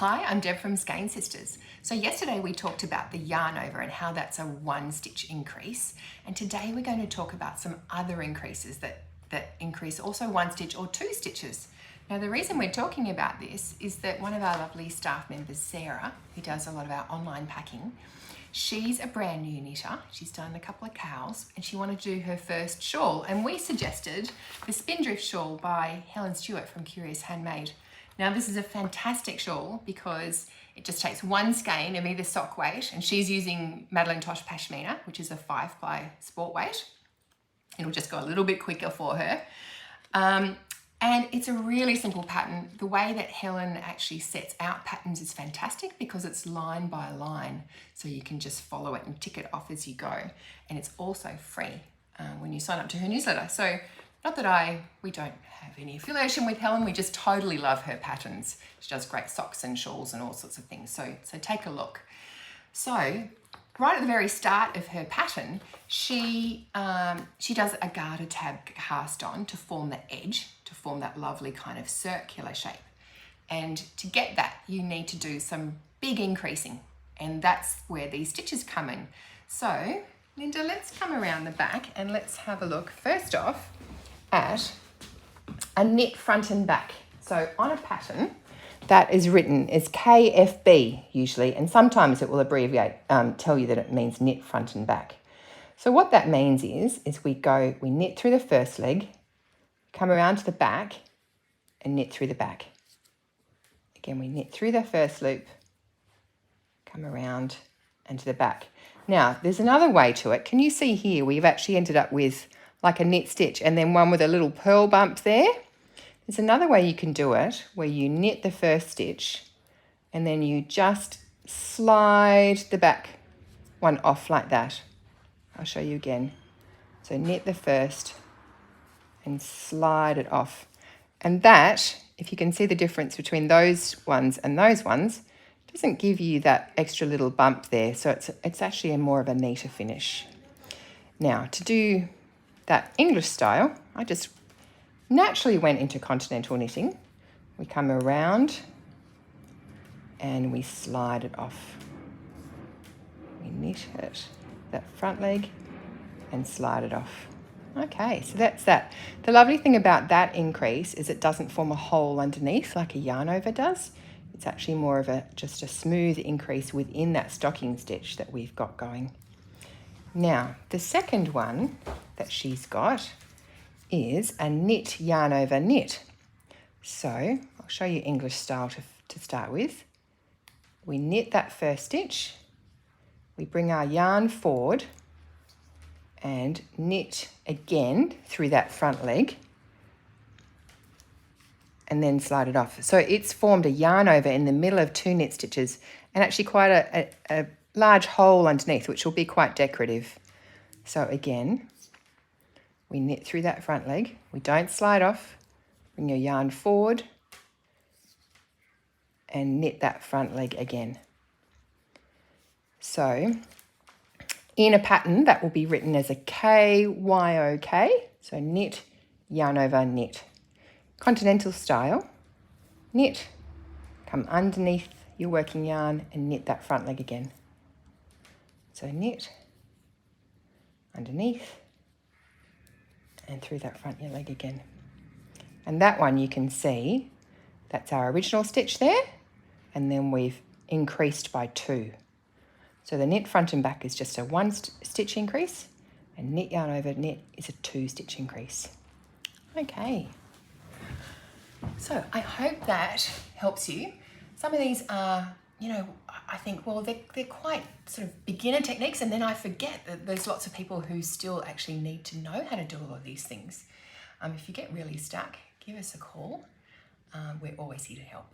Hi, I'm Deb from Skein Sisters. So yesterday we talked about the yarn over and how that's a 1 stitch increase. And today we're going to talk about some other increases that increase also 1 stitch or 2 stitches. Now the reason we're talking about this is that one of our lovely staff members, Sarah, who does a lot of our online packing, she's a brand new knitter. She's done a couple of cows and she wanted to do her first shawl. And we suggested the Spindrift shawl by Helen Stewart from Curious Handmade. Now this is a fantastic shawl because it just takes 1 skein of either sock weight, and she's using Madeleine Tosh Pashmina, which is a 5-ply sport weight. It'll just go a little bit quicker for her. And it's a really simple pattern. The way that Helen actually sets out patterns is fantastic because it's line by line. So you can just follow it and tick it off as you go. And it's also free when you sign up to her newsletter. So not that we don't have any affiliation with Helen, we just totally love her patterns. She does great socks and shawls and all sorts of things. So take a look. So right at the very start of her pattern, she does a garter tab cast on to form the edge, to form that lovely kind of circular shape. And to get that, you need to do some big increasing, and that's where these stitches come in. So Linda, let's come around the back and let's have a look first off at a knit front and back. So on a pattern that is written as KFB usually, and sometimes it will abbreviate, tell you that it means knit front and back. So what that means is we knit through the first leg, come around to the back and knit through the back. Again, we knit through the first loop, come around and to the back. Now, there's another way to it. Can you see here we've actually ended up with like a knit stitch and then one with a little purl bump there? There's another way you can do it where you knit the first stitch and then you just slide the back one off like that. I'll show you again. So knit the first and slide it off. And that, if you can see the difference between those ones and those ones, doesn't give you that extra little bump there. So it's actually more of a neater finish. Now, to do that English style, I just naturally went into continental knitting. We come around and we slide it off. We knit it, that front leg, and slide it off. Okay, so that's that. The lovely thing about that increase is it doesn't form a hole underneath like a yarn over does. It's actually more of just a smooth increase within that stocking stitch that we've got going. Now, the second one that she's got is a knit yarn over knit. So I'll show you English style to start with. We knit that first stitch, we bring our yarn forward and knit again through that front leg and then slide it off. So it's formed a yarn over in the middle of 2 knit stitches and actually quite a large hole underneath, which will be quite decorative. So again, we knit through that front leg, we don't slide off, bring your yarn forward and knit that front leg again. So in a pattern that will be written as a KYOK, so knit, yarn over, knit. Continental style, knit, come underneath your working yarn and knit that front leg again. So knit, underneath, and through that front leg again. And that one you can see, that's our original stitch there, and then we've increased by 2. So the knit front and back is just a 1 stitch increase, and knit yarn over knit is a 2 stitch increase. Okay. So I hope that helps you. Some of these are, I think, well, they're quite sort of beginner techniques, and then I forget that there's lots of people who still actually need to know how to do all of these things. If you get really stuck, give us a call. We're always here to help.